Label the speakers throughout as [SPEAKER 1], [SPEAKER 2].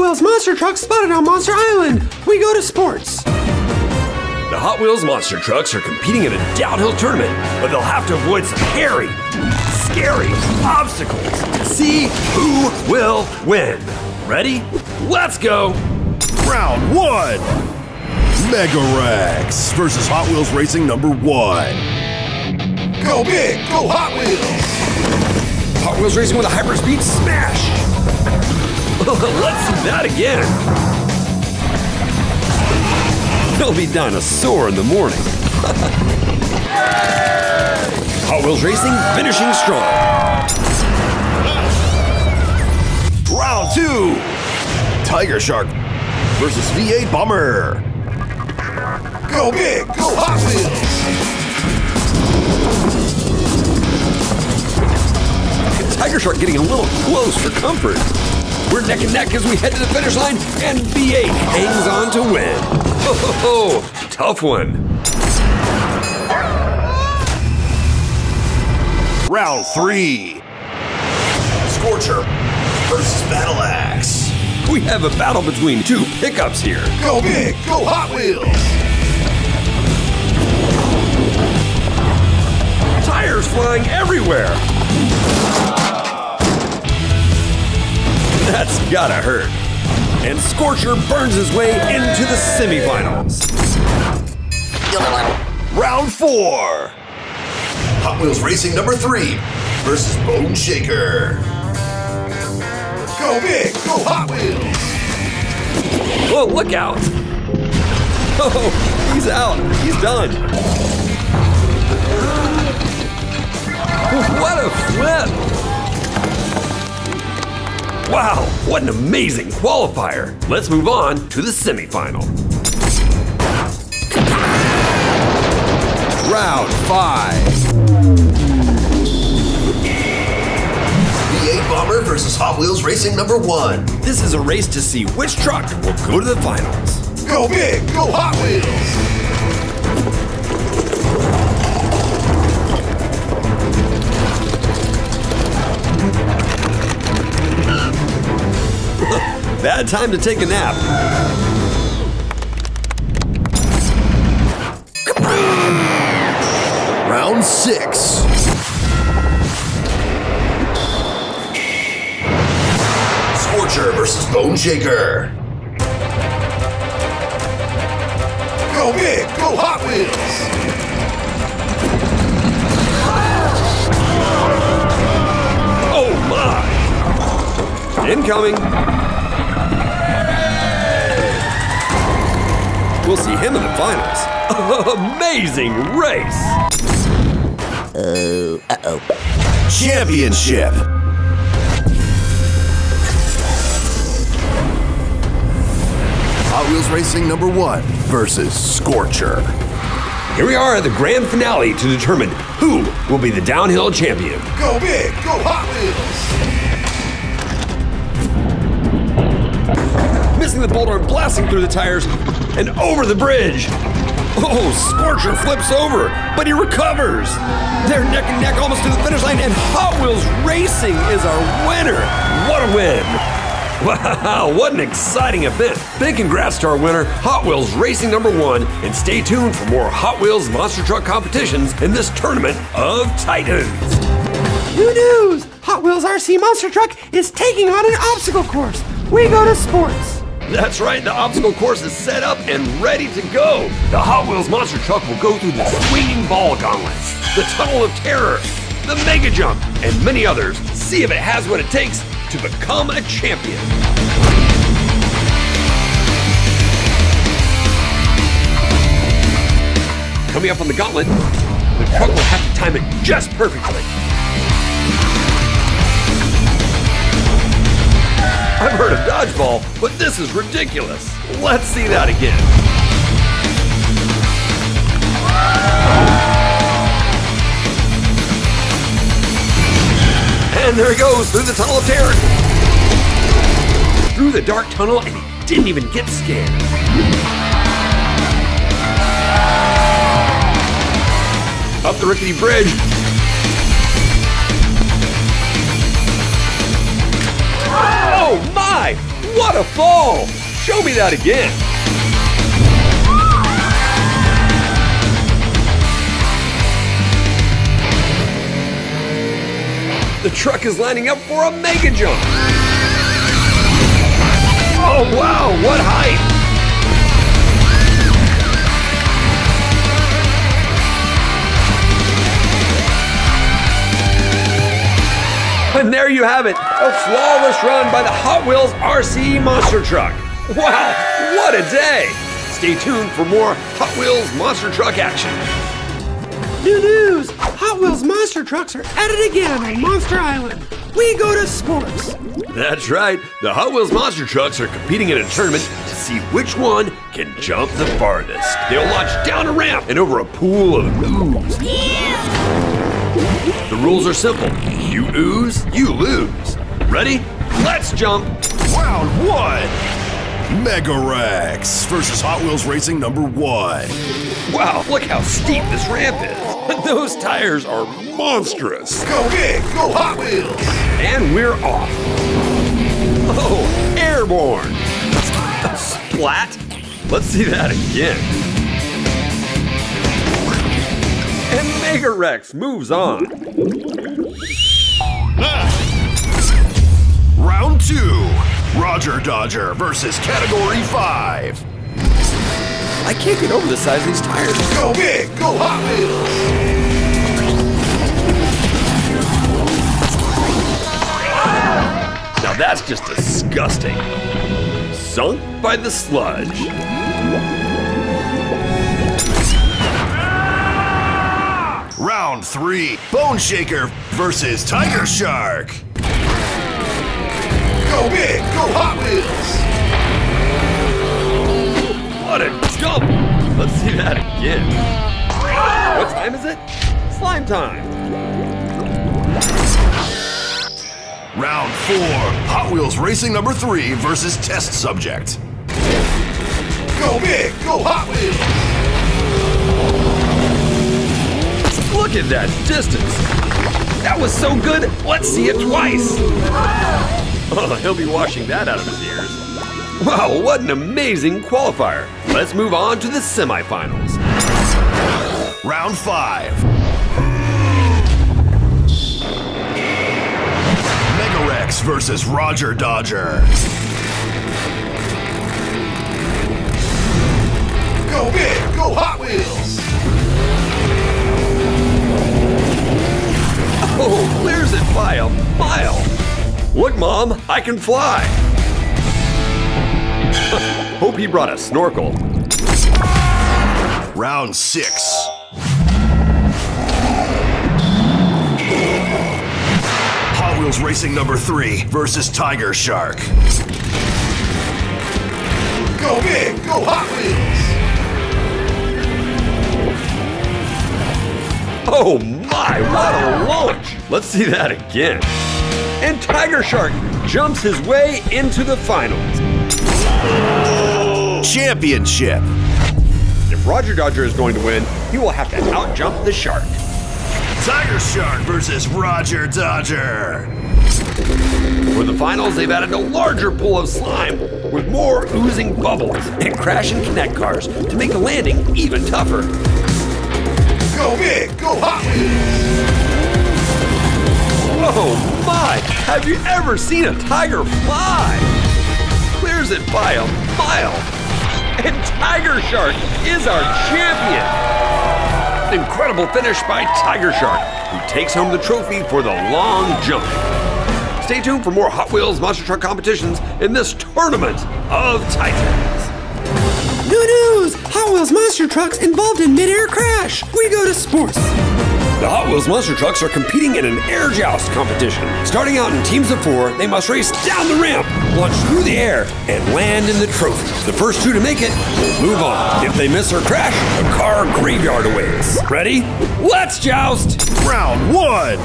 [SPEAKER 1] Wheels monster truck spotted on Monster Island. We go to sports.
[SPEAKER 2] The Hot Wheels monster trucks are competing in a downhill tournament, but they'll have to avoid some hairy, scary obstacles to see who will win. Ready? Let's go!
[SPEAKER 3] Round 1. Mega Rex versus Hot Wheels Racing number 1. Go big, go Hot Wheels!
[SPEAKER 2] Hot Wheels Racing with a hyperspeed smash! Let's see that again! He'll be dinosaur in the morning. Hot Wheels Racing finishing strong.
[SPEAKER 3] Round 2. Tiger Shark versus V8 Bomber. Go big, go Hot Wheels!
[SPEAKER 2] Tiger Shark getting a little close for comfort. We're neck and neck as we head to the finish line, and V8 hangs on to win. Oh, tough one.
[SPEAKER 3] Round 3. Scorcher versus Battle Axe.
[SPEAKER 2] We have a battle between two pickups here.
[SPEAKER 3] Go big, go Hot Wheels!
[SPEAKER 2] Tires flying everywhere. That's gotta hurt. And Scorcher burns his way into the semifinals.
[SPEAKER 3] Round 4. Hot Wheels Racing number 3 versus Bone Shaker. Go big, go Hot Wheels!
[SPEAKER 2] Whoa, look out! Oh, he's out. He's done. What a flip! Wow, what an amazing qualifier. Let's move on to the semifinal.
[SPEAKER 3] Round 5. V8 Bomber versus Hot Wheels Racing number 1.
[SPEAKER 2] This is a race to see which truck will go to the finals.
[SPEAKER 3] Go big, go Hot Wheels!
[SPEAKER 2] Bad time to take a nap.
[SPEAKER 3] Round 6. Scorcher versus Bone Shaker. Go big, go Hot Wheels!
[SPEAKER 2] Oh my! Incoming. We'll see him in the finals. Amazing race!
[SPEAKER 3] Uh-oh. Championship! Hot Wheels Racing number 1 versus Scorcher.
[SPEAKER 2] Here we are at the grand finale to determine who will be the downhill champion.
[SPEAKER 3] Go big, go Hot Wheels!
[SPEAKER 2] Missing the boulder and blasting through the tires and over the bridge. Oh, Scorcher flips over, but he recovers. They're neck and neck almost to the finish line, and Hot Wheels Racing is our winner. What a win. Wow, what an exciting event. Big congrats to our winner, Hot Wheels Racing number 1, and stay tuned for more Hot Wheels monster truck competitions in this tournament of Titans.
[SPEAKER 1] New news! Hot Wheels RC monster truck is taking on an obstacle course. We go to sports.
[SPEAKER 2] That's right, the obstacle course is set up and ready to go. The Hot Wheels monster truck will go through the swinging ball gauntlets, the tunnel of terror, the mega jump, and many others. See if it has what it takes to become a champion. Coming up on the gauntlet, the truck will have to time it just perfectly. I've heard of dodgeball, but this is ridiculous. Let's see that again. And there he goes through the tunnel of terror. Through the dark tunnel, and he didn't even get scared. Up the rickety bridge. Oh my! What a fall! Show me that again. The truck is lining up for a mega jump. Oh wow, what height! And there you have it, a flawless run by the Hot Wheels RC Monster Truck. Wow, what a day! Stay tuned for more Hot Wheels Monster Truck action.
[SPEAKER 1] New news! Hot Wheels monster trucks are at it again on Monster Island. We go to sports.
[SPEAKER 2] That's right, the Hot Wheels Monster Trucks are competing in a tournament to see which one can jump the farthest. They'll launch down a ramp and over a pool of ooze. The rules are simple. You ooze, you lose. Ready? Let's jump.
[SPEAKER 3] Round 1. Mega Rex versus Hot Wheels Racing number 1.
[SPEAKER 2] Wow, look how steep this ramp is. Those tires are monstrous.
[SPEAKER 3] Go big, go Hot Wheels.
[SPEAKER 2] And we're off. Oh, airborne. Splat. Let's see that again. And Mega Rex moves on.
[SPEAKER 3] Round 2. Roger Dodger versus Category 5.
[SPEAKER 2] I can't get over the size of these tires.
[SPEAKER 3] Go big, go Hot Wheels.
[SPEAKER 2] Now that's just disgusting. Sunk by the sludge.
[SPEAKER 3] Round 3. Bone Shaker versus Tiger Shark. Go big, go Hot Wheels.
[SPEAKER 2] What a jump! Let's see that again. What time is it? Slime time.
[SPEAKER 3] Round 4. Hot Wheels Racing number 3 versus Test Subject. Go big, go Hot Wheels.
[SPEAKER 2] Look at that distance. That was so good, let's see it twice. Oh, he'll be washing that out of his ears. Wow, what an amazing qualifier. Let's move on to the semifinals.
[SPEAKER 3] Round 5. Mega Rex versus Roger Dodger. Go big, go Hot Wheels.
[SPEAKER 2] Oh, clears it by a mile. Look, Mom, I can fly. Hope he brought a snorkel.
[SPEAKER 3] Round 6. Hot Wheels Racing number 3 versus Tiger Shark. Go big, go Hot Wheels.
[SPEAKER 2] Oh my, what a launch! Let's see that again. And Tiger Shark jumps his way into the finals.
[SPEAKER 3] Championship.
[SPEAKER 2] If Roger Dodger is going to win, he will have to outjump the shark.
[SPEAKER 3] Tiger Shark versus Roger Dodger.
[SPEAKER 2] For the finals, they've added a larger pool of slime with more oozing bubbles and crash and connect cars to make the landing even tougher.
[SPEAKER 3] Go big, go Hot Wheels.
[SPEAKER 2] Oh my, have you ever seen a tiger fly? Clears it by a mile. And Tiger Shark is our champion. Incredible finish by Tiger Shark, who takes home the trophy for the long jump. Stay tuned for more Hot Wheels Monster Truck competitions in this tournament of Titans.
[SPEAKER 1] New news! Hot Wheels monster trucks involved in mid-air crash. We go to sports.
[SPEAKER 2] The Hot Wheels Monster Trucks are competing in an air joust competition. Starting out in teams of 4, they must race down the ramp, launch through the air, and land in the trophy. The first 2 to make it will move on. If they miss or crash, a car graveyard awaits. Ready? Let's joust!
[SPEAKER 3] Round 1.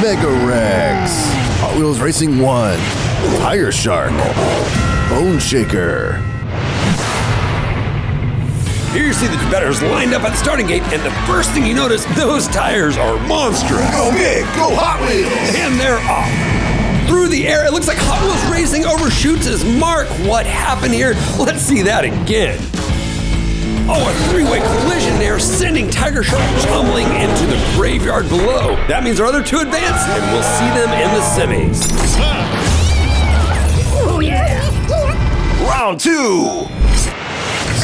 [SPEAKER 3] Mega Rex. Hot Wheels Racing 1. Tiger Shark. Bone Shaker.
[SPEAKER 2] Here you see the competitors lined up at the starting gate, and the first thing you notice, those tires are monstrous.
[SPEAKER 3] Go big, go Hot Wheels.
[SPEAKER 2] And they're off. Through the air, it looks like Hot Wheels Racing overshoots his mark. What happened here? Let's see that again. Oh, a three-way collision there, sending Tiger Shark tumbling into the graveyard below. That means our other two advance, and we'll see them in the semis.
[SPEAKER 4] Oh, yeah.
[SPEAKER 3] Round 2.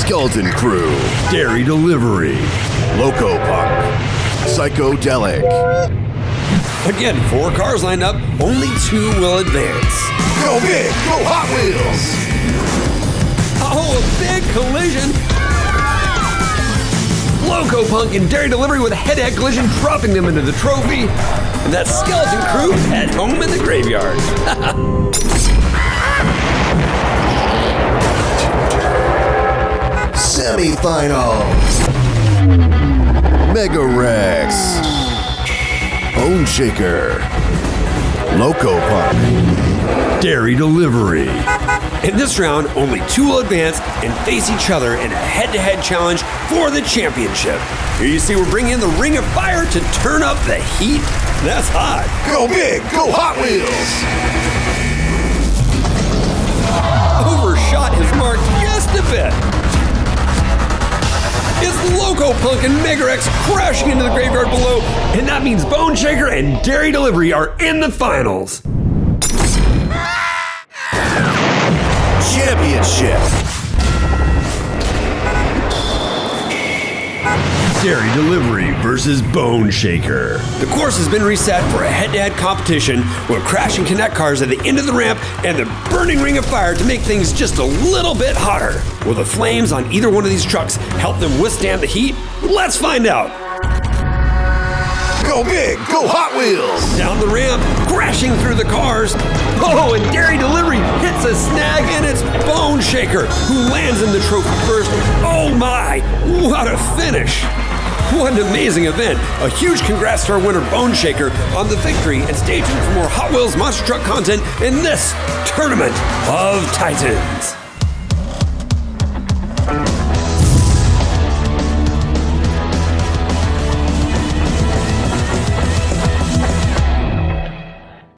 [SPEAKER 3] Skeleton Crew.
[SPEAKER 2] Dairy Delivery.
[SPEAKER 3] Loco Punk. Psychedelic.
[SPEAKER 2] Again, 4 cars lined up, only 2 will advance.
[SPEAKER 3] Go big, go Hot Wheels.
[SPEAKER 2] Oh, a big collision. Loco Punk and Dairy Delivery with a head-to-head collision, dropping them into the trophy. And that Skeleton Crew at home in the graveyard.
[SPEAKER 3] Semi-finals. Mega Rex. Bone Shaker. Loco Punk.
[SPEAKER 2] Dairy Delivery. In this round, only 2 will advance and face each other in a head-to-head challenge for the championship. Here you see we're bringing in the Ring of Fire to turn up the heat. That's hot.
[SPEAKER 3] Go big, go Hot Wheels.
[SPEAKER 2] Overshot his mark just a bit. It's Loco Punk and Mega Rex crashing into the graveyard below, and that means Bone Shaker and Dairy Delivery are in the finals.
[SPEAKER 3] Championship.
[SPEAKER 2] Dairy Delivery versus Bone Shaker. The course has been reset for a head-to-head competition with crash and connect cars at the end of the ramp and the burning ring of fire to make things just a little bit hotter. Will the flames on either one of these trucks help them withstand the heat? Let's find out.
[SPEAKER 3] Go big, go Hot Wheels.
[SPEAKER 2] Down the ramp, crashing through the cars. Oh, and Dairy Delivery hits a snag, and it's Bone Shaker who lands in the trophy first. Oh my, what a finish. What an amazing event. A huge congrats to our winner, Bone Shaker, on the victory, and stay tuned for more Hot Wheels Monster Truck content in this Tournament of Titans.